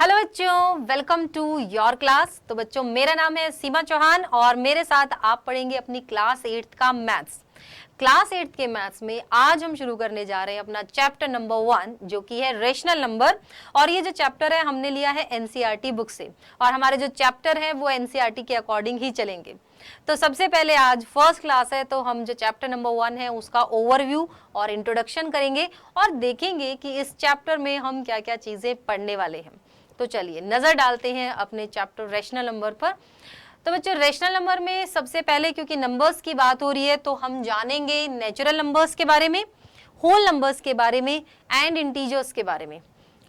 Hello बच्चों, welcome to your class. तो बच्चों, मेरा नाम है सीमा चौहान और मेरे साथ आप पढ़ेंगे अपनी क्लास 8th का मैथ्स। क्लास 8th के मैथ्स में आज हम शुरू करने जा रहे हैं अपना चैप्टर नंबर 1 जो कि है रेशनल नंबर। और ये जो चैप्टर है हमने लिया है एनसीईआरटी बुक से और हमारे जो चैप्टर है वो एनसीईआरटी के अकॉर्डिंग ही चलेंगे। तो सबसे पहले आज फर्स्ट क्लास है तो हम जो चैप्टर नंबर 1 है उसका ओवरव्यू और इंट्रोडक्शन करेंगे और देखेंगे कि इस चैप्टर में हम क्या क्या चीजें पढ़ने वाले हैं। तो चलिए नजर डालते हैं अपने चैप्टर रेशनल नंबर पर। तो बच्चों, रेशनल नंबर में सबसे पहले क्योंकि नंबर्स की बात हो रही है तो हम जानेंगे नेचुरल नंबर्स के बारे में, होल नंबर्स के बारे में एंड इंटीजर्स के बारे में।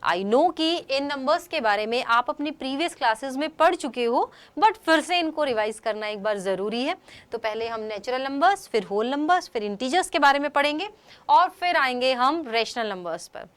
आई नो कि इन नंबर्स के बारे में आप अपनी प्रीवियस क्लासेस में पढ़ चुके हो, बट फिर से इनको रिवाइज करना एक बार जरूरी है। तो पहले हम नेचुरल नंबर्स, फिर होल नंबर्स, फिर इंटीजर्स के बारे में पढ़ेंगे और फिर आएंगे हम रेशनल नंबर्स पर।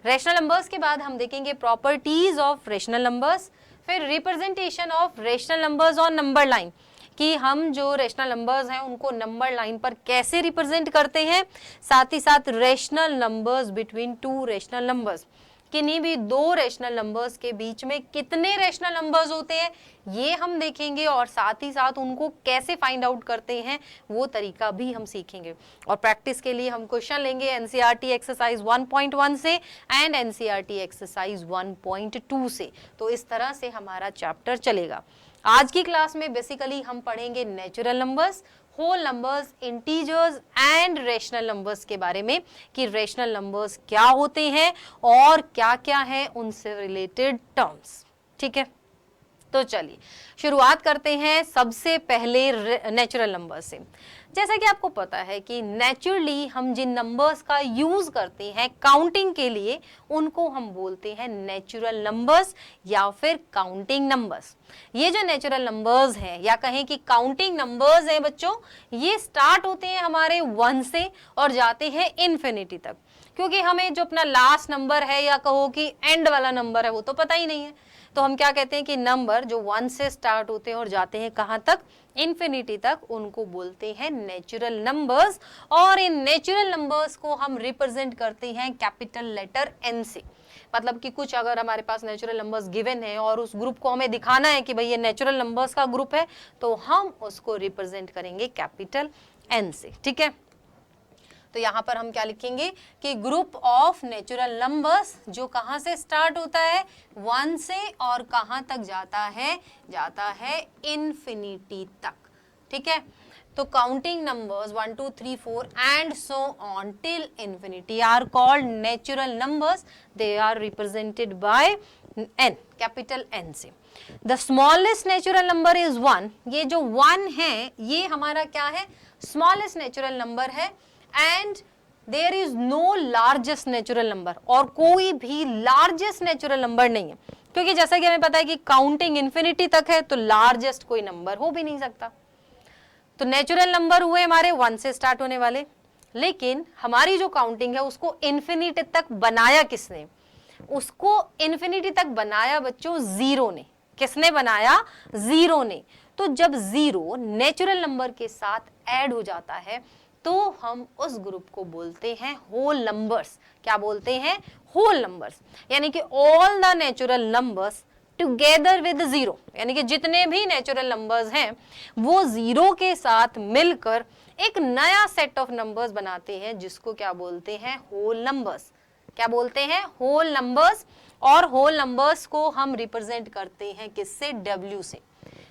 रेशनल नंबर्स के बाद हम देखेंगे प्रॉपर्टीज ऑफ रेशनल नंबर्स, फिर representation of rational numbers on number line कि हम जो रेशनल नंबर्स हैं उनको नंबर लाइन पर कैसे रिप्रेजेंट करते हैं, साथ ही साथ rational numbers between two rational numbers, किन्हीं भी दो रेशनल नंबर्स के बीच में कितने रेशनल नंबर्स होते हैं ये हम देखेंगे और साथ ही साथ उनको कैसे फाइंड आउट करते हैं वो तरीका भी हम सीखेंगे। और प्रैक्टिस के लिए हम क्वेश्चन लेंगे एनसीईआरटी एक्सरसाइज 1.1 से एंड एनसीईआरटी एक्सरसाइज 1.2 से। तो इस तरह से हमारा चैप्टर चलेगा। आज की क्लास में बेसिकली हम पढ़ेंगे natural numbers, whole numbers, integers and rational numbers के बारे में कि रेशनल नंबर्स क्या होते हैं और क्या क्या है उनसे रिलेटेड टर्म्स। ठीक है, तो चलिए शुरुआत करते हैं सबसे पहले नेचुरल नंबर से। जैसा कि आपको पता है कि नेचुरली हम जिन नंबर्स का यूज करते हैं काउंटिंग के लिए उनको हम बोलते हैं नेचुरल नंबर्स या फिर काउंटिंग नंबर्स। ये जो नेचुरल नंबर्स हैं या कहें कि काउंटिंग नंबर्स हैं बच्चों, ये स्टार्ट होते हैं हमारे 1 से और जाते हैं इन्फिनिटी तक। क्योंकि हमें जो अपना लास्ट नंबर है या कहो कि एंड वाला नंबर है वो तो पता ही नहीं है, तो हम क्या कहते हैं कि नंबर जो 1 से स्टार्ट होते हैं और जाते हैं कहां तक, इन्फिनिटी तक, उनको बोलते हैं नेचुरल नंबर्स। और इन नेचुरल नंबर्स को हम रिप्रेजेंट करते हैं कैपिटल लेटर एन से। मतलब कि कुछ अगर हमारे पास नेचुरल नंबर्स गिवन है और उस ग्रुप को हमें दिखाना है कि भाई ये नेचुरल नंबर्स का ग्रुप है तो हम उसको रिप्रेजेंट करेंगे कैपिटल एन से। ठीक है, तो यहाँ पर हम क्या लिखेंगे कि ग्रुप ऑफ नेचुरल नंबर्स जो कहाँ से स्टार्ट होता है 1 से और कहाँ तक जाता है इन्फिनिटी तक। ठीक है, तो counting numbers 1 2 3 4 and so on till infinity are called natural numbers. They are represented by n, capital N से। The smallest natural number is 1। ये जो 1 है ये हमारा क्या है, स्मॉलेस्ट नेचुरल नंबर है। And there is no largest natural number, और कोई भी लार्जेस्ट नेचुरल नंबर नहीं है, क्योंकि जैसा कि हमें पता है कि काउंटिंग इन्फिनिटी तक है तो लार्जेस्ट कोई नंबर हो भी नहीं सकता। तो नेचुरल नंबर हुए हमारे 1 से स्टार्ट होने वाले, लेकिन हमारी जो काउंटिंग है उसको इन्फिनिटी तक बनाया किसने, उसको इन्फिनिटी तक बनाया बच्चों जीरो ने। किसने बनाया, जीरो ने। तो जब जीरो नेचुरल नंबर के साथ ऐड हो जाता है तो हम उस ग्रुप को बोलते हैं होल नंबर्स। क्या बोलते हैं, होल नंबर्स। यानी कि all the natural numbers together with zero, यानी कि जितने भी नेचुरल नंबर्स हैं वो जीरो के साथ मिलकर एक नया सेट ऑफ नंबर्स बनाते हैं जिसको क्या बोलते हैं, होल नंबर्स। क्या बोलते हैं, होल नंबर्स। और होल नंबर्स को हम रिप्रेजेंट करते हैं किससे, W से।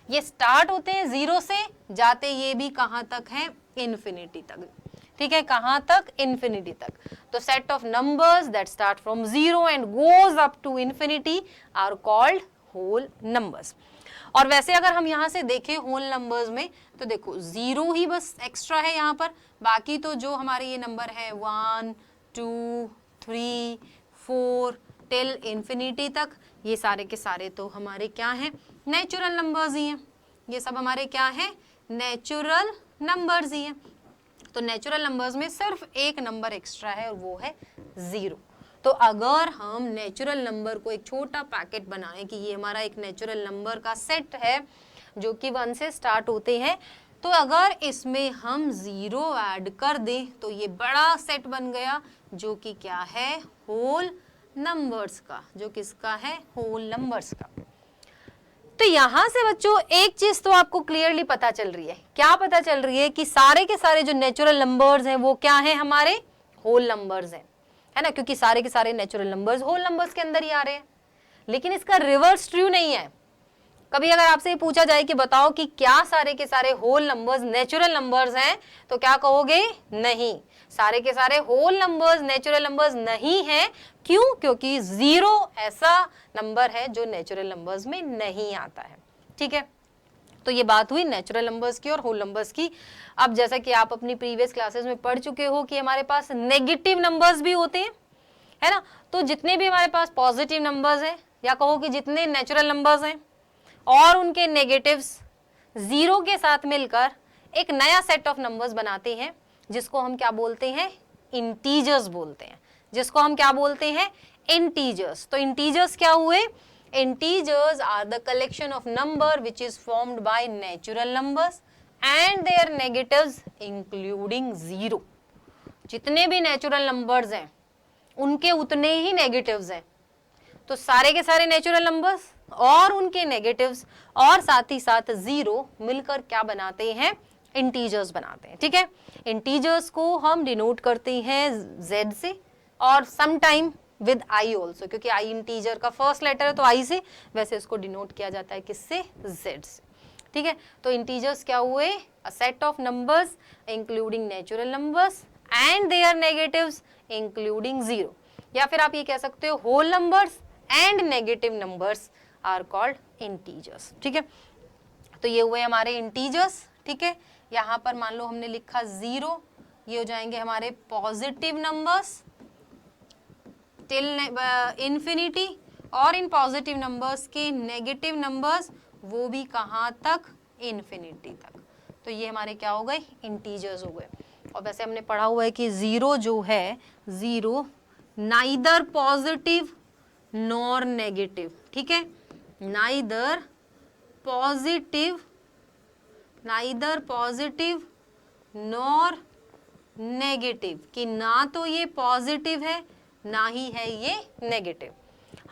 ये स्टार्ट होते हैं जीरो से, जाते ये भी कहां तक है, इन्फिनिटी तक। ठीक है, कहां तक, इन्फिनिटी तक। तो set of numbers that start from zero and goes up to infinity are called whole numbers. और वैसे अगर हम यहां से देखें होल नंबर्स में तो देखो जीरो ही बस एक्स्ट्रा है यहाँ पर, बाकी तो जो हमारे ये नंबर है 1 2 3 4 टिल इन्फिनिटी तक, ये सारे के सारे तो हमारे क्या हैं, नेचुरल नंबर्स ही हैं। ये सब हमारे क्या है, नेचुरल नंबर्स ही हैं। तो नेचुरल नंबर्स में सिर्फ एक नंबर एक्स्ट्रा है और वो है जीरो। तो अगर हम नेचुरल नंबर को एक छोटा पैकेट बनाएं कि ये हमारा एक नेचुरल नंबर का सेट है जो कि 1 से स्टार्ट होते हैं, तो अगर इसमें हम जीरो ऐड कर दें तो ये बड़ा सेट बन गया जो कि क्या है, होल नंबर्स का, जो किसका है, होल नंबर्स का। तो यहां से बच्चों एक चीज तो आपको क्लियरली पता चल रही है, क्या पता चल रही है कि सारे के सारे जो नेचुरल नंबर्स हैं वो क्या हैं, हमारे होल नंबर्स हैं, है ना, क्योंकि सारे के सारे नेचुरल नंबर्स होल नंबर्स के अंदर ही आ रहे हैं। लेकिन इसका रिवर्स ट्रू नहीं है। कभी अगर आपसे ये पूछा जाए कि बताओ कि क्या सारे के सारे होल नंबर्स नेचुरल नंबर्स हैं, तो क्या कहोगे, नहीं, सारे के सारे होल नंबर्स नेचुरल नंबर्स नहीं हैं। क्यों? क्योंकि 0 ऐसा नंबर है जो नेचुरल नंबर्स में नहीं आता है। ठीक है, तो ये बात हुई नेचुरल नंबर्स की और होल नंबर्स की। अब जैसा कि आप अपनी प्रीवियस क्लासेस में पढ़ चुके हो कि हमारे पास नेगेटिव नंबर्स भी होते हैं, है ना, तो जितने भी हमारे पास पॉजिटिव नंबर्स हैं, या कहो कि जितने नेचुरल नंबर्स हैं और उनके नेगेटिव्स 0 के साथ मिलकर एक नया सेट ऑफ नंबर्स बनाते हैं, जिसको हम क्या बोलते हैं, इंटीजर्स बोलते हैं, जिसको हम क्या बोलते हैं, इंटीजर्स। तो इंटीजर्स क्या हुए, integers are the collection of number which is formed by natural numbers and their negatives including 0। जितने भी नेचुरल नंबर्स हैं उनके उतने ही नेगेटिव्स हैं। तो सारे के सारे नेचुरल नंबर्स और उनके नेगेटिव्स और साथ ही साथ 0 मिलकर क्या बनाते हैं, इंटीजर्स बनाते हैं। ठीक है, इंटीजर्स को हम डिनोट करते हैं z से और some time with i also, क्योंकि i इंटीजर का फर्स्ट लेटर है तो i से, वैसे इसको डिनोट किया जाता है किससे, z से। ठीक है, तो इंटीजर्स क्या हुए, a set of numbers including natural numbers and their negatives including 0, या फिर आप ये कह सकते हो whole numbers and negative numbers are called integers. ठीक है, तो ये हुए हमारे इंटीजर्स। ठीक है, यहाँ पर मान लो हमने लिखा 0, ये हो जाएंगे हमारे पॉजिटिव नंबर्स टिल इंफिनिटी, और इन पॉजिटिव नंबर्स के नेगेटिव नंबर्स वो भी कहाँ तक, इन्फिनिटी तक। तो ये हमारे क्या हो गए, इंटीजर्स हो गए। और वैसे हमने पढ़ा हुआ है कि 0 जो है, 0 नाइदर पॉजिटिव नॉर नेगेटिव। ठीक है, नाइदर पॉजिटिव नॉर नेगेटिव, कि ना तो ये पॉजिटिव है ना ही है ये नेगेटिव।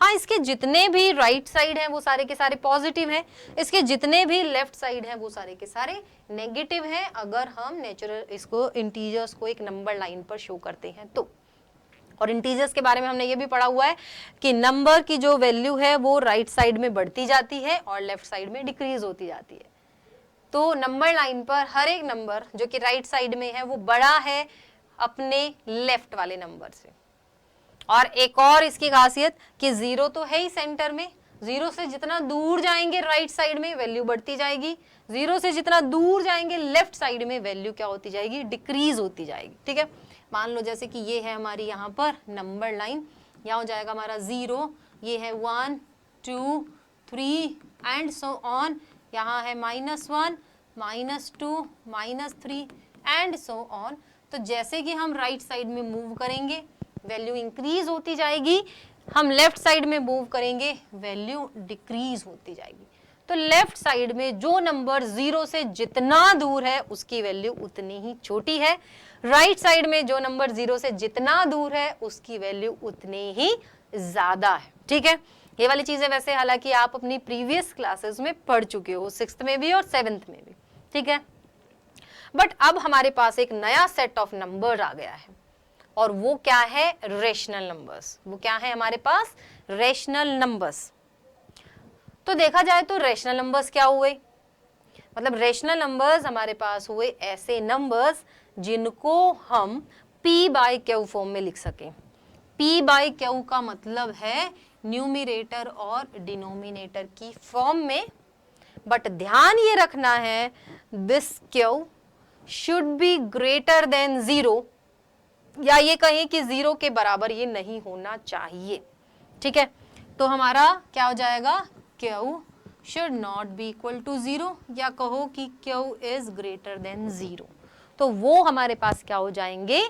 हाँ, इसके जितने भी राइट साइड हैं वो सारे के सारे पॉजिटिव हैं, इसके जितने भी लेफ्ट साइड हैं वो सारे के सारे नेगेटिव हैं, अगर हम नेचुरल इसको इंटीजर्स को एक नंबर लाइन पर शो करते हैं तो। और इंटीजर्स के बारे में हमने ये भी पढ़ा हुआ है कि नंबर की जो वैल्यू है वो राइट साइड में बढ़ती जाती है और लेफ्ट साइड में डिक्रीज होती जाती है। तो नंबर लाइन पर हर एक नंबर जो कि राइट साइड में है वो बड़ा है अपने लेफ्ट वाले नंबर से। और एक और इसकी खासियत कि 0 तो है ही सेंटर में, 0 से जितना दूर जाएंगे राइट साइड में वैल्यू बढ़ती जाएगी, 0 से जितना दूर जाएंगे लेफ्ट साइड में वैल्यू क्या होती जाएगी, डिक्रीज होती जाएगी। ठीक है, मान लो जैसे कि ये है हमारी यहाँ पर नंबर लाइन, यहाँ हो जाएगा हमारा 0, ये है 1 2 3 एंड सो ऑन, यहाँ है -1 -2 -3 एंड सो ऑन। तो जैसे कि हम राइट साइड में मूव करेंगे वैल्यू इंक्रीज होती जाएगी, हम लेफ्ट साइड में मूव करेंगे वैल्यू डिक्रीज होती जाएगी। तो लेफ्ट साइड में जो नंबर 0 से जितना दूर है उसकी वैल्यू उतनी ही छोटी है, राइट साइड में जो नंबर 0 से जितना दूर है उसकी वैल्यू उतनी ही ज्यादा है। ठीक है, ये वाली चीजें वैसे हालांकि आप अपनी प्रीवियस क्लासेस में पढ़ चुके हो, 6th में भी और 7th में भी। ठीक है, बट अब हमारे पास एक नया सेट ऑफ नंबर आ गया है और वो क्या है, रेशनल नंबर्स। वो क्या है हमारे पास, रेशनल नंबर्स। तो देखा जाए तो रेशनल नंबर्स क्या हुए, मतलब रेशनल नंबर्स हमारे पास हुए ऐसे नंबर्स जिनको हम p/q फॉर्म में लिख सकें। p/q का मतलब है न्यूमरेटर और डिनोमिनेटर की फॉर्म में, बट ध्यान ये रखना है this q should be greater than 0, या ये कहें कि 0 के बराबर ये नहीं होना चाहिए। ठीक है, तो हमारा क्या हो जाएगा, q should not be equal to 0, या कहो कि q इज ग्रेटर देन 0। तो वो हमारे पास क्या हो जाएंगे,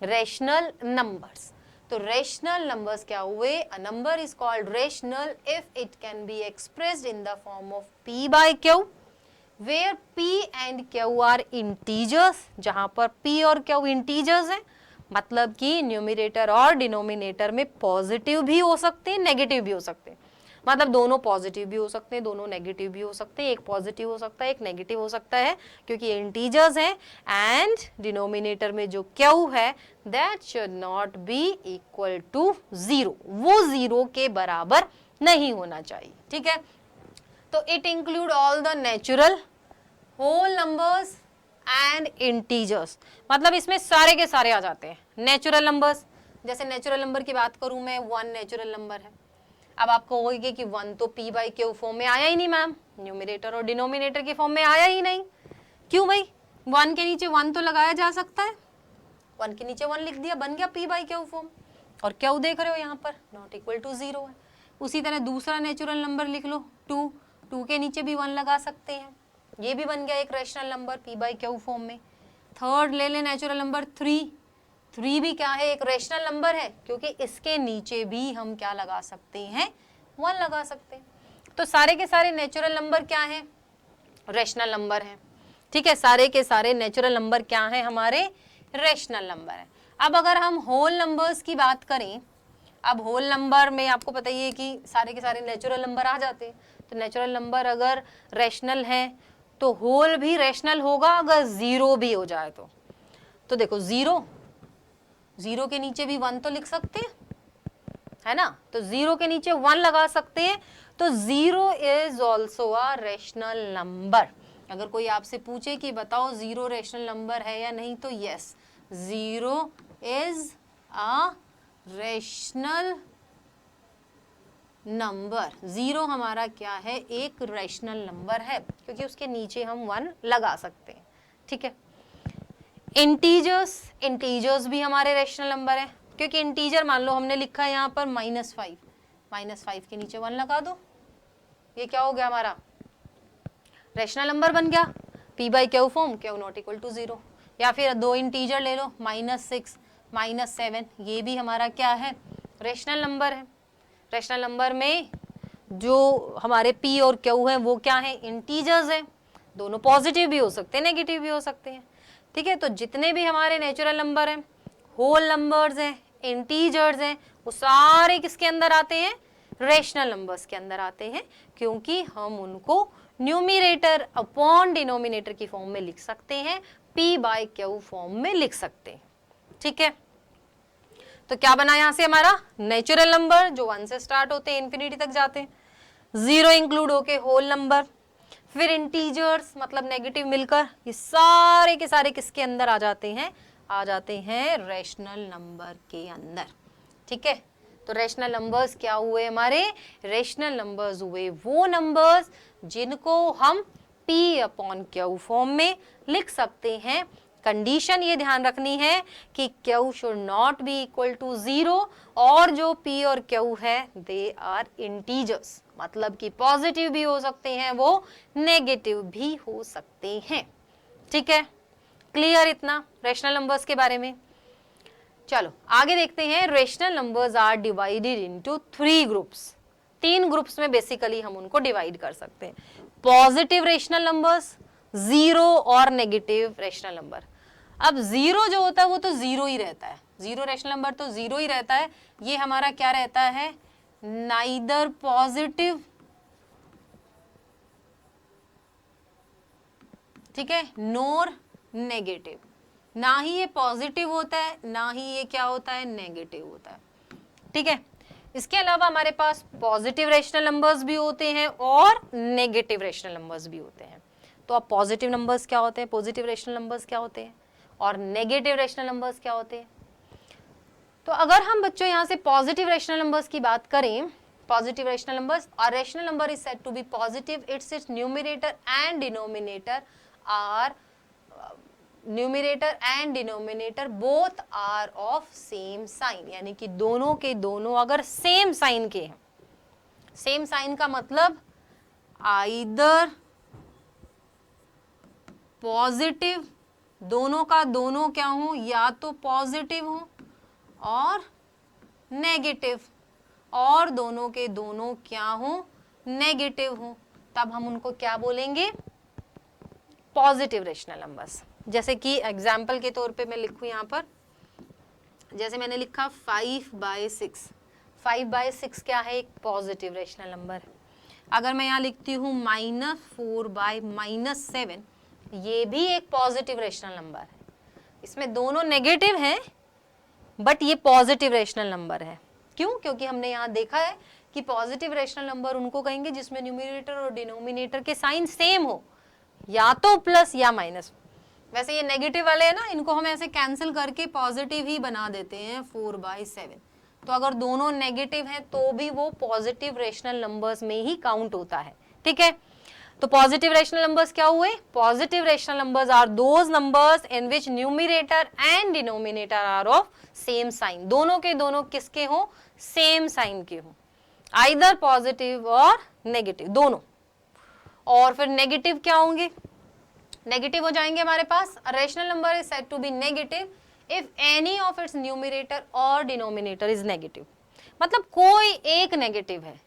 रेशनल नंबर्स। तो रेशनल नंबर्स क्या हुए, a number is called rational if it can be expressed in the form of p/q where p and q are integers, जहां पर p और q इंटीजर्स हैं, मतलब कि न्यूमरेटर और डिनोमिनेटर में पॉजिटिव भी हो सकते हैं, नेगेटिव भी हो सकते हैं। मतलब दोनों पॉजिटिव भी हो सकते हैं, दोनों नेगेटिव भी हो सकते हैं, एक पॉजिटिव हो सकता है, एक नेगेटिव हो सकता है, क्योंकि इंटीजर्स हैं। एंड डिनोमिनेटर में जो क्यू है that should not be equal to 0, वो 0 के बराबर नहीं होना चाहिए। ठीक है, तो it include all the natural, whole numbers and integers. मतलब इसमें सारे के सारे आ जाते हैं नेचुरल नंबर्स। जैसे नेचुरल नंबर की बात करूं मैं, 1 नेचुरल नंबर है। अब आप कहोगे कि 1 तो p बाई क्यू फॉर्म में आया ही नहीं मैम, न्यूमरेटर और डिनोमिनेटर की फॉर्म में आया ही नहीं। क्यों भाई? 1 के नीचे 1 तो लगाया जा सकता है, 1 के नीचे 1 लिख दिया, बन गया p बाई क्यू फॉर्म। और क्यू देख रहे हो यहाँ पर नॉट इक्वल टू 0 है। उसी तरह दूसरा नेचुरल नंबर लिख लो 2, 2 के नीचे भी 1 लगा सकते हैं, ये भी बन गया एक rational number p by q form में। थर्ड ले ले नेचुरल नंबर 3, 3 भी क्या है? एक रैशनल नंबर है, क्योंकि इसके नीचे भी हम क्या लगा सकते हैं? 1 लगा सकते हैं। तो सारे के सारे नेचुरल नंबर क्या है? रैशनल नंबर है। ठीक है, सारे के सारे नेचुरल नंबर क्या है? हमारे रैशनल नंबर है। अब अगर हम होल नंबर्स की बात करें, अब होल नंबर में आपको पता ही है कि सारे के सारे नेचुरल नंबर आ जाते हैं। तो नेचुरल नंबर अगर रैशनल है तो होल भी रैशनल होगा अगर 0 भी हो जाए तो देखो 0 के नीचे भी 1 तो लिख सकते हैं, है ना? तो 0 के नीचे 1 लगा सकते हैं, तो 0 is also a rational number. अगर कोई आपसे पूछे कि बताओ 0 रैशनल नंबर है या नहीं, तो yes, 0 is a rational number. 0 हमारा क्या है? एक रैशनल नंबर है, क्योंकि उसके नीचे हम 1 लगा सकते हैं। ठीक है, इंटीजर्स भी हमारे रैशनल नंबर है, क्योंकि इंटीजर मान लो हमने लिखा है यहाँ पर -5, -5 के नीचे 1 लगा दो, ये क्या हो गया? हमारा रैशनल नंबर बन गया, p by q form, q not equal to 0। या फिर 2 इंटीजर ले लो, -6, -7, ये भी हमारा क्या है? रैशनल नंबर है। रैशनल नंबर में जो हमारे p और q है वो क्या है? इंटीजर्स है। दोनों पॉजिटिव भी हो सकते हैं, नेगेटिव भी हो सकते हैं। ठीक है, तो जितने भी हमारे नेचुरल नंबर हैं, होल नंबर्स हैं, इंटीजर्स हैं, वो सारे किसके अंदर आते हैं? रैशनल नंबर्स के अंदर आते हैं, क्योंकि हम उनको न्यूमरेटर अपॉन डिनोमिनेटर की फॉर्म में लिख सकते हैं, p बाय क्यू फॉर्म में लिख सकते हैं। ठीक है, तो क्या बना यहां से हमारा? नेचुरल नंबर जो 1 से स्टार्ट होते हैं, इंफिनिटी तक जाते हैं, 0 इंक्लूड होके होल नंबर, फिर इंटीजर्स मतलब नेगेटिव मिलकर ये सारे के सारे किसके अंदर आ जाते हैं? आ जाते हैं रैशनल नंबर के अंदर। ठीक है, तो रैशनल नंबर्स क्या हुए हमारे? रैशनल नंबर्स हुए वो नंबर्स जिनको हम p अपॉन क्यू फॉर्म में लिख सकते हैं। कंडीशन ये ध्यान रखनी है कि q should not be equal to 0, और जो p और q है दे आर इंटीजर्स, मतलब कि पॉजिटिव भी हो सकते हैं, वो नेगेटिव भी हो सकते हैं। ठीक है, क्लियर इतना रैशनल नंबर्स के बारे में? चलो आगे देखते हैं। Rational numbers are divided into 3 groups. 3 groups में बेसिकली हम उनको डिवाइड कर सकते हैं। पॉजिटिव रैशनल नंबर्स, 0 और नेगेटिव रैशनल नंबर। अब 0 जो होता है वो तो 0 ही रहता है, 0 रैशनल नंबर तो 0 ही रहता है। ये हमारा क्या रहता है? नाइदर पॉजिटिव, ठीक है, नोर नेगेटिव। ना ही ये पॉजिटिव होता है, ना ही ये क्या होता है? नेगेटिव होता है। ठीक है, इसके अलावा हमारे पास पॉजिटिव रैशनल नंबर्स भी होते हैं और नेगेटिव रैशनल नंबर्स भी होते हैं। तो अब पॉजिटिव नंबर्स क्या होते हैं, पॉजिटिव रैशनल नंबर्स क्या होते हैं, और नेगेटिव रैशनल नंबर्स क्या होते हैं? तो अगर हम बच्चों यहाँ से पॉजिटिव रैशनल नंबर्स की बात करें, positive rational numbers, a rational number is said to be positive its numerator and denominator are both are of same sign, यानी कि दोनों के दोनों अगर सेम साइन के हैं, सेम साइन का मतलब आइदर पॉजिटिव, दोनों का दोनों क्या हो? या तो पॉजिटिव हो और नेगेटिव, और दोनों के दोनों क्या हो? नेगेटिव हो, तब हम उनको क्या बोलेंगे? Positive rational numbers. जैसे कि एग्जाम्पल के तौर पे मैं लिखूं यहाँ पर जैसे मैंने लिखा 5/6, 5/6 क्या है, एक पॉजिटिव रेशनल नंबर है। अगर मैं यहाँ लिखती हूँ -4/-7, ये भी एक पॉजिटिव रेशनल नंबर है। इसमें दोनों नेगेटिव हैं बट ये पॉजिटिव रेशनल नंबर है। क्यों? क्योंकि हमने यहाँ देखा है कि पॉजिटिव रेशनल नंबर उनको कहेंगे जिसमें न्यूमरेटर और डिनोमिनेटर के साइन सेम हो, या तो प्लस या माइनस। वैसे ये नेगेटिव वाले हैं ना, इनको हम ऐसे कैंसिल करके पॉजिटिव ही बना देते हैं 4/7। तो अगर दोनों नेगेटिव हैं तो भी वो पॉजिटिव रेशनल नंबर्स में ही काउंट होता है। ठीक है, तो पॉजिटिव रेशनल नंबर्स क्या हुए? Positive rational numbers are those numbers in which numerator and denominator are of same sign. दोनों के दोनों किसके हो? सेम साइन के हो, आइदर पॉजिटिव और नेगेटिव दोनों। और फिर नेगेटिव क्या होंगे? नेगेटिव हो जाएंगे हमारे पास, rational number is said to be negative if any of its numerator और डिनोमिनेटर इज नेगेटिव। मतलब कोई एक नेगेटिव है,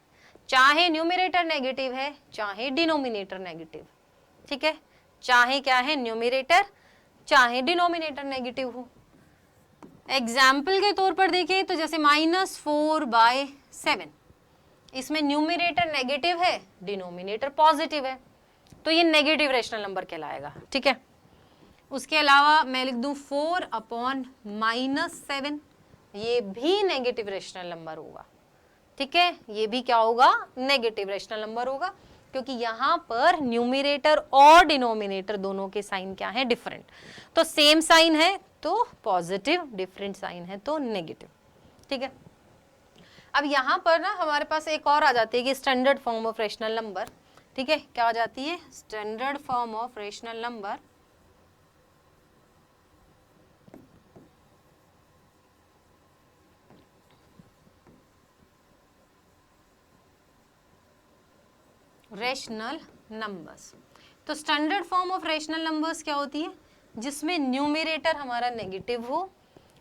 चाहे न्यूमरेटर नेगेटिव है चाहे डिनोमिनेटर नेगेटिव। ठीक है, चाहे क्या है, न्यूमरेटर चाहे डिनोमिनेटर नेगेटिव हो। एग्जाम्पल के तौर पर देखिए तो जैसे -4/7, इसमें न्यूमरेटर नेगेटिव है, डिनोमिनेटर पॉजिटिव है, तो ये नेगेटिव रेशनल नंबर कहलाएगा। ठीक है, उसके अलावा मैं लिख दूं 4/-7, ये भी नेगेटिव रेशनल नंबर होगा। ठीक है, ये भी क्या होगा? नेगेटिव रेशनल नंबर होगा, क्योंकि यहाँ पर न्यूमरेटर और डिनोमिनेटर दोनों के साइन क्या है? डिफरेंट। तो सेम साइन है तो पॉजिटिव, डिफरेंट साइन है तो नेगेटिव। ठीक है, अब यहाँ पर ना हमारे पास एक और आ जाती है कि standard form of rational number. ठीक है, क्या आ जाती है? Standard form of rational number. Rational numbers. तो standard form of rational numbers क्या होती है? जिसमें न्यूमरेटर हमारा नेगेटिव हो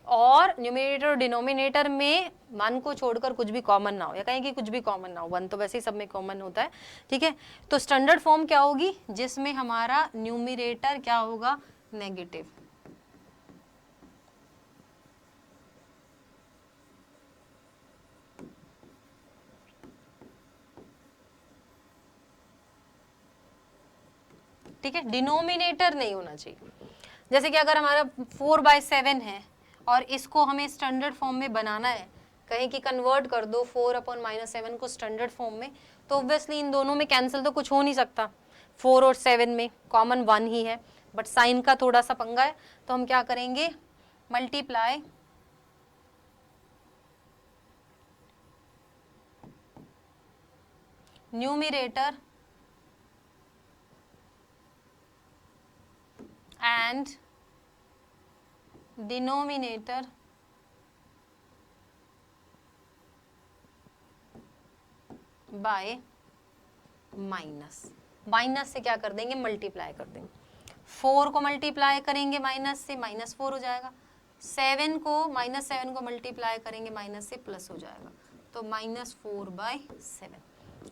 और न्यूमरेटर और डिनोमिनेटर में वन को छोड़कर कुछ भी कॉमन ना हो, या कहें कि कुछ भी कॉमन ना हो, वन तो वैसे ही सब में कॉमन होता है। ठीक है, तो स्टैंडर्ड फॉर्म क्या होगी? जिसमें हमारा न्यूमरेटर क्या होगा? नेगेटिव। ठीक है, डिनोमिनेटर नहीं होना चाहिए। जैसे कि अगर हमारा 4/7 है और इसको हमें स्टैंडर्ड फॉर्म में बनाना है, कहें कि कन्वर्ट कर दो 4/-7 को स्टैंडर्ड फॉर्म में, तो ऑब्वियसली इन दोनों में कैंसिल तो कुछ हो नहीं सकता। 4 और 7 में कॉमन 1 ही है, बट साइन का थोड़ा सा पंगा है, तो हम क्या करेंगे? Multiply numerator and denominator by minus. Minus से क्या कर देंगे? मल्टीप्लाई कर देंगे। 4 को मल्टीप्लाई करेंगे माइनस से, -4 हो जाएगा। 7 को -7 को मल्टीप्लाई करेंगे माइनस से, प्लस हो जाएगा, तो -4/7।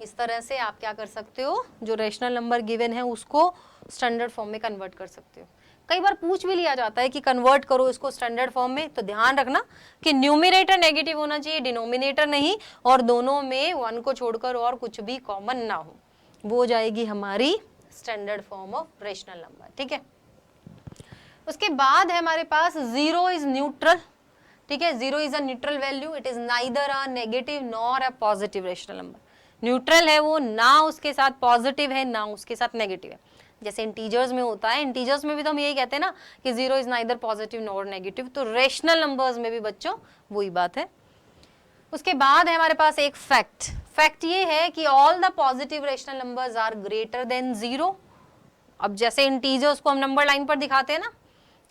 इस तरह से आप क्या कर सकते हो? जो रेशनल नंबर गिवन है उसको स्टैंडर्ड फॉर्म में कन्वर्ट कर सकते हो। कई बार पूछ भी लिया जाता है कि कन्वर्ट करो इसको स्टैंडर्ड फॉर्म में, तो ध्यान रखना कि न्यूमरेटर नेगेटिव होना चाहिए, डिनोमिनेटर नहीं, और दोनों में 1 को छोड़कर और कुछ भी कॉमन ना हो, वो हो जाएगी हमारी standard form of rational number. ठीक है, उसके बाद है हमारे पास 0 इज न्यूट्रल। ठीक है, 0 is a neutral value, it is neither a negative nor a positive rational number. Neutral है वो, ना उसके साथ पॉजिटिव है ना उसके साथ नेगेटिव है, जैसे इंटीजर्स में होता है। इंटीजर्स में भी तो हम यही कहते हैं ना कि 0 is neither positive nor negative, तो रेशनल नंबर्स में भी बच्चों वही बात है। उसके बाद है हमारे पास एक फैक्ट। फैक्ट ये है कि all the positive rational numbers are greater than 0। अब जैसे इंटीजर्स को हम नंबर लाइन पर दिखाते हैं ना,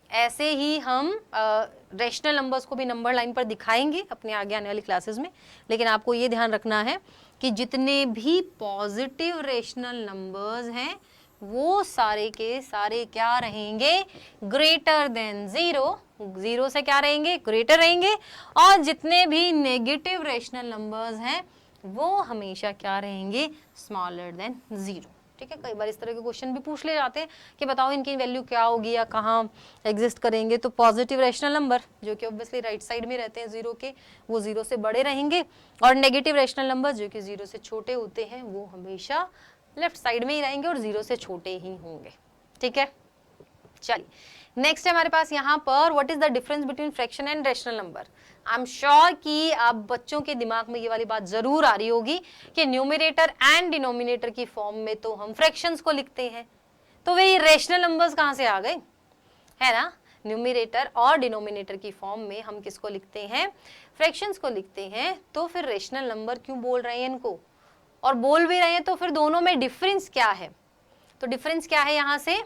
ऐसे ही हम रेशनल नंबर्स को भी नंबर लाइन पर दिखाएंगे अपने आगे आने वाली क्लासेस में। लेकिन आपको ये ध्यान रखना है कि जितने भी पॉजिटिव रेशनल नंबर्स हैं वो सारे के सारे क्या रहेंगे? Greater than 0। 0 से क्या रहेंगे? ग्रेटर रहेंगे। और जितने भी नेगेटिव रेशनल नंबर्स हैं वो हमेशा क्या रहेंगे? Smaller than 0। ठीक है, कई बार इस तरह के क्वेश्चन भी पूछ ले जाते हैं कि बताओ इनकी वैल्यू क्या होगी या कहाँ एग्जिस्ट करेंगे। तो पॉजिटिव रेशनल नंबर जो कि ऑब्वियसली राइट साइड में रहते हैं जीरो के, वो जीरो से बड़े रहेंगे, और नेगेटिव रेशनल नंबर जो कि जीरो से छोटे होते हैं वो हमेशा लेफ्ट साइड में ही रहेंगे और जीरो से छोटे ही होंगे। ठीक है, चलिए नेक्स्ट है हमारे पास यहाँ पर what is the difference between fraction and rational number. I am sure कि आप बच्चों के दिमाग में ये वाली बात जरूर आ रही होगी कि न्यूमरेटर एंड डिनोमिनेटर की फॉर्म में तो हम फ्रैक्शंस को लिखते हैं, तो वही रेशनल नंबर्स कहाँ से आ गए, है ना। न्यूमरेटर और डिनोमिनेटर की फॉर्म में हम किसको लिखते हैं, फ्रैक्शंस को लिखते हैं, तो फिर रेशनल नंबर क्यों बोल रहे हैं इनको, और बोल भी रहे हैं तो फिर दोनों में डिफरेंस क्या है। तो डिफरेंस क्या है, यहाँ से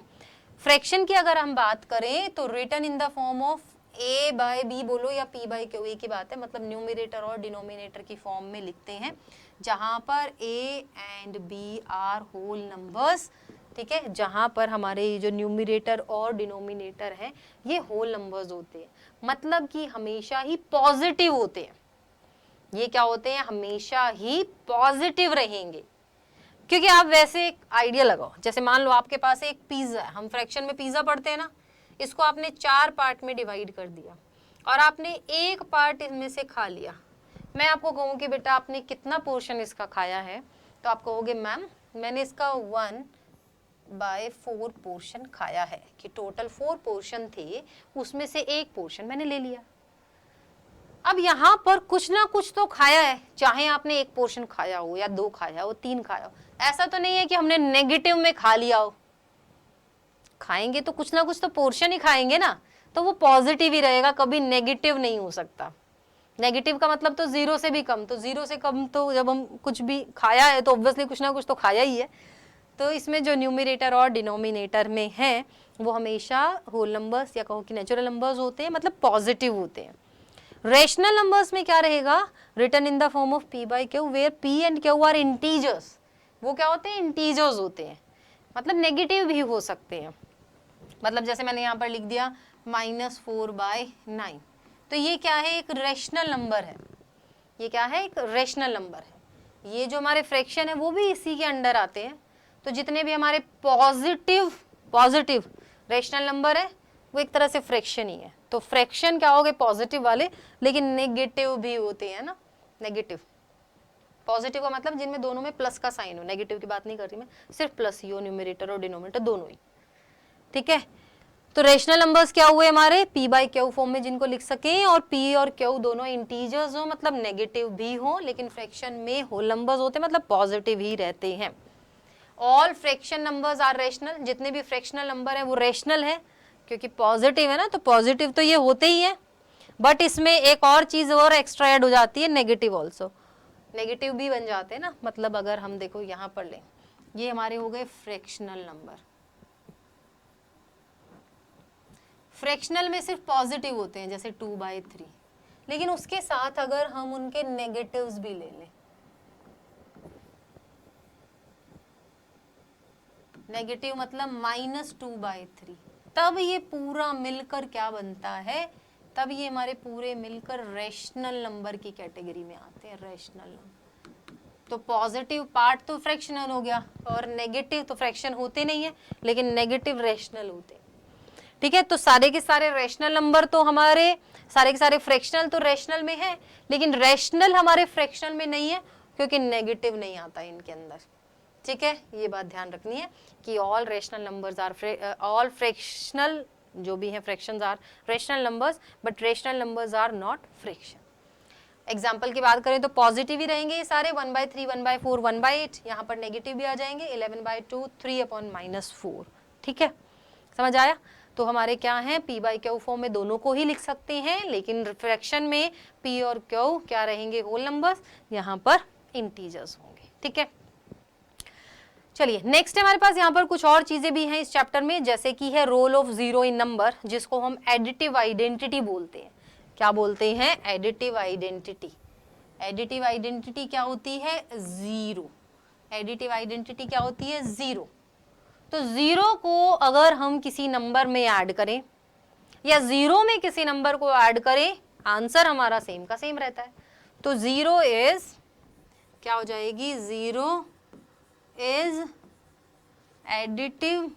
फ्रैक्शन की अगर हम बात करें तो written in the form of a by b बोलो या p बाय q, एक ही बात है, मतलब न्यूमरेटर और डिनोमिनेटर की फॉर्म में लिखते हैं, जहां पर a and b are whole numbers. ठीक है, जहां पर हमारे जो न्यूमरेटर और डिनोमिनेटर है ये होल नंबर्स होते हैं, मतलब कि हमेशा ही पॉजिटिव होते हैं। ये क्या होते हैं, हमेशा ही पॉजिटिव रहेंगे। क्योंकि आप वैसे एक आइडिया लगाओ, जैसे मान लो आपके पास एक पिज्जा है, हम फ्रैक्शन में पिज्जा पढ़ते हैं ना, इसको आपने 4 पार्ट में डिवाइड कर दिया और आपने एक पार्ट इनमें से खा लिया। मैं आपको कहूँ कि बेटा आपने कितना पोर्शन इसका खाया है, तो आप कहोगे मैम मैंने इसका 1/4 पोर्शन खाया है, कि टोटल 4 पोर्शन थे उसमें से एक पोर्शन मैंने ले लिया। अब यहाँ पर कुछ ना कुछ तो खाया है, चाहे आपने एक पोर्शन खाया हो या 2 खाया हो 3 खाया हो, ऐसा तो नहीं है कि हमने नेगेटिव में खा लिया हो। खाएंगे तो कुछ ना कुछ तो पोर्शन ही खाएंगे ना, तो वो पॉजिटिव ही रहेगा, कभी नेगेटिव नहीं हो सकता। नेगेटिव का मतलब तो जीरो से भी कम, तो जीरो से कम तो जब हम कुछ भी खाया है तो ऑब्वियसली कुछ ना कुछ तो खाया ही है। तो इसमें जो न्यूमरेटर और डिनोमिनेटर में है वो हमेशा होल नंबर्स या कहो कि नेचुरल नंबर्स होते हैं, मतलब पॉजिटिव होते हैं। रेशनल नंबर्स में क्या रहेगा, written in the form of p by q, where p and q are integers. वो क्या होते हैं, इंटीजर्स होते हैं, मतलब नेगेटिव भी हो सकते हैं। मतलब जैसे मैंने यहाँ पर लिख दिया -4/9, तो ये क्या है, एक रेशनल नंबर है। ये क्या है, एक रेशनल नंबर है। ये जो हमारे फ्रैक्शन है वो भी इसी के अंडर आते हैं। तो जितने भी हमारे पॉजिटिव रेशनल नंबर है वो एक तरह से फ्रैक्शन ही है। तो फ्रैक्शन क्या हो गए, पॉजिटिव वाले, लेकिन नेगेटिव भी होते हैं ना। नेगेटिव पॉजिटिव का मतलब जिनमें दोनों में प्लस का साइन हो, नेगेटिव की बात नहीं कर रही मैं, सिर्फ प्लस ही हो, न्यूमरेटर और डिनोमिनेटर दोनों ही। ठीक है, तो रेशनल नंबर्स क्या हुए हमारे, p बाई क्यू फॉर्म में जिनको लिख सकें, और p और q दोनों इंटीजर्स हो, मतलब नेगेटिव भी हो, लेकिन फ्रैक्शन में होल नंबर्स होते हैं, मतलब पॉजिटिव ही रहते हैं। All fraction numbers are rational, जितने भी फ्रैक्शनल नंबर है वो रेशनल है, क्योंकि पॉजिटिव है ना, तो पॉजिटिव तो ये होते ही है। बट इसमें एक और चीज और एक्स्ट्रा ऐड हो जाती है, नेगेटिव ऑल्सो, नेगेटिव भी बन जाते हैं ना। मतलब अगर हम देखो यहाँ पर लें, ये हमारे हो गए फ्रैक्शनल नंबर। फ्रैक्शनल में सिर्फ पॉजिटिव होते हैं, जैसे 2/3, लेकिन उसके साथ अगर हम उनके नेगेटिव्स भी ले लें, नेगेटिव मतलब -2/3, तब ये पूरा मिलकर क्या बनता है, तब ये हमारे पूरे मिलकर रेशनल नंबर की कैटेगरी में आते हैं, रेशनल नंबर। तो पॉजिटिव पार्ट तो फ्रैक्शनल हो गया, और नेगेटिव तो फ्रैक्शन होते नहीं है, लेकिन नेगेटिव रेशनल होते हैं। ठीक है, तो सारे के सारे रेशनल नंबर तो हमारे, सारे के सारे फ्रैक्शनल तो रेशनल में है, लेकिन रेशनल हमारे फ्रैक्शनल में नहीं है, क्योंकि नेगेटिव नहीं आता इनके अंदर। ठीक है, ये बात ध्यान रखनी है कि all rational numbers are, all fractional जो भी है fractions are rational numbers, but rational numbers are not fraction. Example की बात करें तो पॉजिटिव ही रहेंगे ये सारे, 1/3, 1/4, 1/8, यहाँ पर नेगेटिव भी आ जाएंगे, 11/2, 3/-4। ठीक है, समझ आया। तो हमारे क्या हैं, p बाई क्यू फॉर्म में दोनों को ही लिख सकते हैं, लेकिन फ्रैक्शन में p और q क्या रहेंगे, होल नंबर्स, यहाँ पर इंटीजर्स होंगे। ठीक है, चलिए नेक्स्ट है हमारे पास यहाँ पर कुछ और चीजें भी हैं इस चैप्टर में, जैसे कि है role of zero in number, जिसको हम एडिटिव आइडेंटिटी बोलते हैं। क्या बोलते हैं, एडिटिव आइडेंटिटी। एडिटिव आइडेंटिटी क्या होती है, जीरो। एडिटिव आइडेंटिटी क्या होती है, जीरो। तो जीरो को अगर हम किसी नंबर में ऐड करें या जीरो में किसी नंबर को ऐड करें, आंसर हमारा सेम का सेम रहता है। तो जीरो इज क्या हो जाएगी, zero is additive,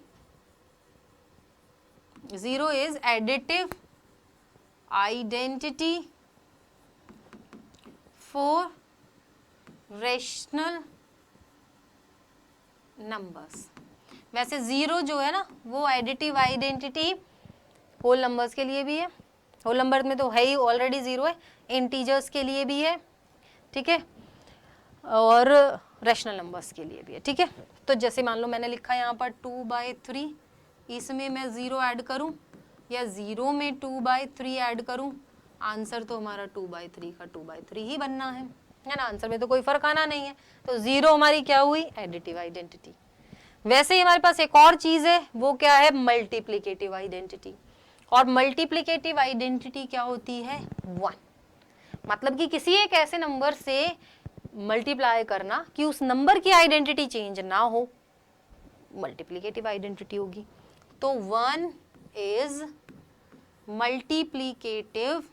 0 is additive identity for rational numbers। वैसे 0 जो है ना वो एडिटिव आइडेंटिटी होल नंबर्स के लिए भी है, होल नंबर में तो है ही ऑलरेडी 0 है, इंटीजर्स के लिए भी है, ठीक है, और रैशनल नंबर्स के लिए भी है, ठीक है। तो जैसे मान लो मैंने लिखा है यहाँ पर 2/3, इसमें मैं 0 ऐड करूँ या 0 में 2/3 ऐड करूँ, आंसर तो हमारा 2/3 का 2/3 ही बनना है ना, आंसर में तो कोई फर्क आना नहीं है। तो 0 हमारी क्या हुई, एडिटिव आइडेंटिटी। वैसे ही हमारे पास एक और चीज है, वो क्या है, मल्टीप्लिकेटिव आइडेंटिटी। और मल्टीप्लिकेटिव आइडेंटिटी क्या होती है, 1। मतलब कि किसी एक ऐसे नंबर से मल्टीप्लाई करना कि उस नंबर की आइडेंटिटी चेंज ना हो, मल्टीप्लिकेटिव आइडेंटिटी होगी। तो 1 is multiplicative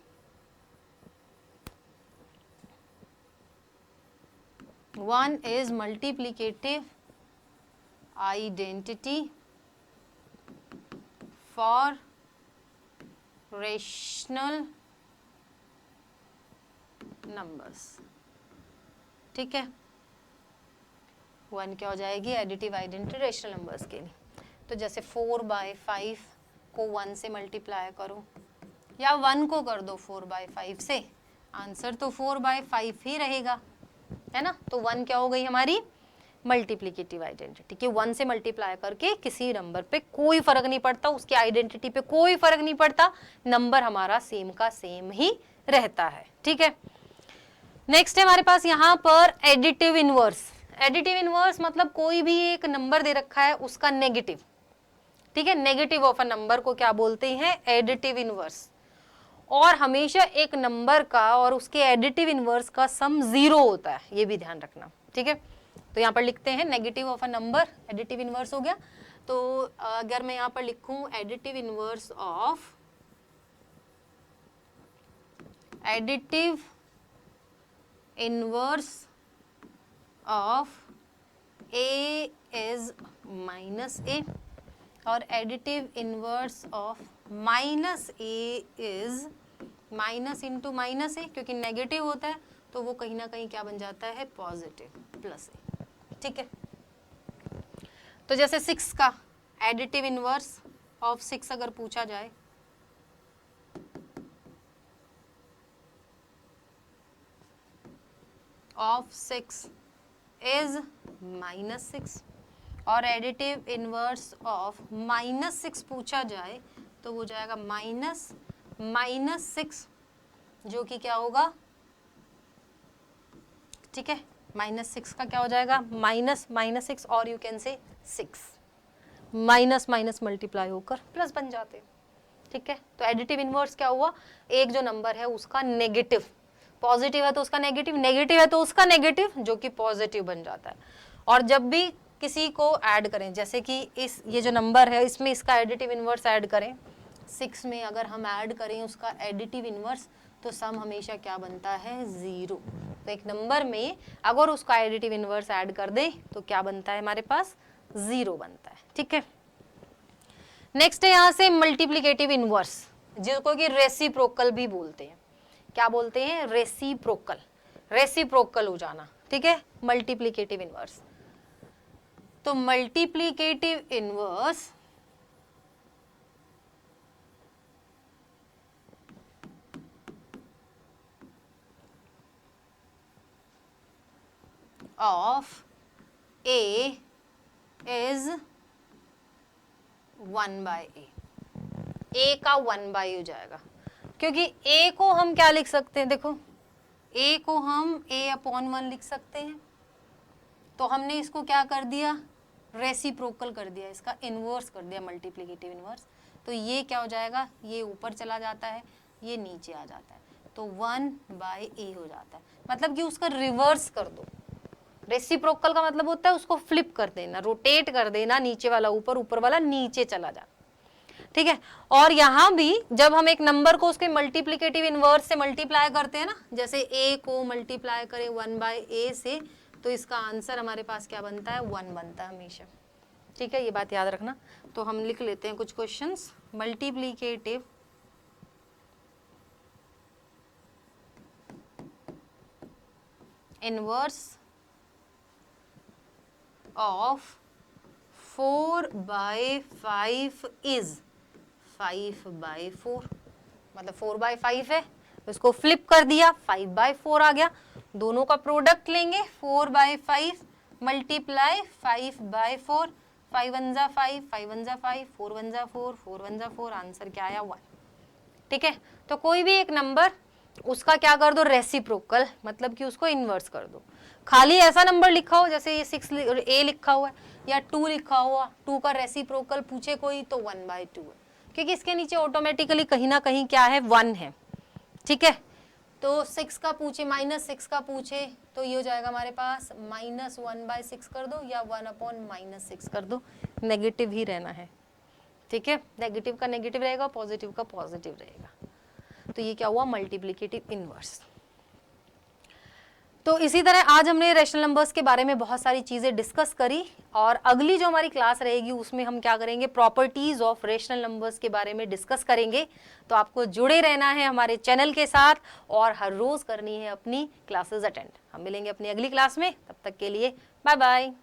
identity for rational numbers, ठीक है। 1 क्या हो जाएगी, एडिटिव आइडेंटिटी रेशनल नंबर्स के लिए। तो जैसे 4/5 को 1 से मल्टीप्लाई करो या 1 को कर दो 4/5 से, आंसर तो 4/5 ही रहेगा, है ना। तो 1 क्या हो गई हमारी मल्टीप्लिकेटिव आइडेंटिटी, कि 1 से मल्टीप्लाई करके किसी नंबर पे कोई फर्क नहीं पड़ता, उसकी आइडेंटिटी पे कोई फर्क नहीं पड़ता, नंबर हमारा सेम का सेम ही रहता है, ठीक है। नेक्स्ट है हमारे पास यहाँ पर एडिटिव इनवर्स। एडिटिव इनवर्स मतलब कोई भी एक नंबर दे रखा है उसका नेगेटिव, ठीक है, नेगेटिव ऑफ अ नंबर को क्या बोलते हैं, एडिटिव इनवर्स। और हमेशा एक नंबर का और उसके एडिटिव इनवर्स का सम 0 होता है, ये भी ध्यान रखना, ठीक है। तो यहाँ पर लिखते हैं negative of a number, additive inverse हो गया। तो अगर मैं यहाँ पर लिखूं additive inverse of, additive inverse of a is -a और additive inverse of -a is minus into -a, क्योंकि नेगेटिव होता है तो वो कहीं ना कहीं क्या बन जाता है, पॉजिटिव +a, ठीक है। तो जैसे 6 का एडिटिव इनवर्स ऑफ 6 अगर पूछा जाए, ऑफ 6 इज -6 और एडिटिव इनवर्स ऑफ -6 पूछा जाए तो वो जाएगा -6, जो कि क्या होगा, ठीक है, -6 का क्या हो जाएगा, -6 और you can say 6, minus minus multiply होकर प्लस बन जाते हैं, ठीक है। तो एडिटिव इनवर्स क्या हुआ, एक जो नंबर है उसका नेगेटिव, पॉजिटिव है तो उसका नेगेटिव, नेगेटिव है तो उसका नेगेटिव, जो कि पॉजिटिव बन जाता है। और जब भी किसी को ऐड करें, जैसे कि इस ये जो नंबर है इसमें इसका एडिटिव इनवर्स ऐड करें, 6 में अगर हम ऐड करें उसका एडिटिव इनवर्स, तो सम हमेशा क्या बनता है, 0। तो एक नंबर में अगर उसका एडिटिव इनवर्स ऐड कर दें तो क्या बनता है हमारे पास, 0 बनता है, ठीक है। नेक्स्ट है यहाँ से मल्टीप्लिकेटिव इनवर्स, जिसको कि रेसिप्रोकल भी बोलते हैं। क्या बोलते हैं, रेसिप्रोकल, रेसिप्रोकल हो जाना, ठीक है, मल्टीप्लिकेटिव इनवर्स। तो multiplicative inverse of a is 1/a, a का 1/a हो जाएगा, क्योंकि a को हम क्या लिख सकते हैं, देखो a को हम a/1 लिख सकते हैं, तो हमने इसको क्या कर दिया, रेसिप्रोकल कर दिया, इसका इनवर्स कर दिया, मल्टीप्लिकेटिव इनवर्स। तो ये क्या हो जाएगा, ये ऊपर चला जाता है, ये नीचे आ जाता है, तो 1/a हो जाता है, मतलब कि उसका रिवर्स कर दो। रेसिप्रोकल का मतलब होता है उसको फ्लिप कर देना, रोटेट कर देना, नीचे वाला ऊपर, ऊपर वाला नीचे चला जाना, ठीक है। और यहाँ भी जब हम एक नंबर को उसके मल्टीप्लिकेटिव इनवर्स से मल्टीप्लाई करते हैं ना, जैसे a को मल्टीप्लाई करें 1/a से, तो इसका आंसर हमारे पास क्या बनता है, 1 बनता है हमेशा, ठीक है, ये बात याद रखना। तो हम लिख लेते हैं कुछ questions. Multiplicative inverse of 4/5 is 5/4, मतलब 4/5 है, इसको फ्लिप कर दिया 5/4 आ गया। दोनों का प्रोडक्ट लेंगे 4/5 मल्टीप्लाई 5/4, 5 1 जा 5, 5 1 जा 5, 4 1 जा 4, 4 1 जा 4, आंसर क्या आया 1। ठीक है, तो कोई भी एक नंबर उसका क्या कर दो रेसिप्रोकल, मतलब कि उसको इनवर्स कर दो। खाली ऐसा नंबर लिखा हो जैसे ये 6 ए लिखा हुआ है या 2 लिखा हुआ, 2 का रेसिप्रोकल पूछे कोई तो 1/2 है, क्योंकि इसके नीचे ऑटोमेटिकली कहीं ना कहीं क्या है 1 है। ठीक है, तो 6 का पूछे -6 का पूछे तो ये हो जाएगा हमारे पास -1/6 कर दो या 1/-6 कर दो, नेगेटिव ही रहना है। ठीक है, नेगेटिव का नेगेटिव रहेगा, पॉजिटिव का पॉजिटिव रहेगा। तो ये क्या हुआ मल्टीप्लिकेटिव इनवर्स। तो इसी तरह आज हमने रैशनल नंबर्स के बारे में बहुत सारी चीजें डिस्कस करी, और अगली जो हमारी क्लास रहेगी उसमें हम क्या करेंगे प्रॉपर्टीज ऑफ रैशनल नंबर्स के बारे में डिस्कस करेंगे। तो आपको जुड़े रहना है हमारे चैनल के साथ और हर रोज करनी है अपनी क्लासेस अटेंड। हम मिलेंगे अपनी अगली क्लास में, तब तक के लिए बाय बाय।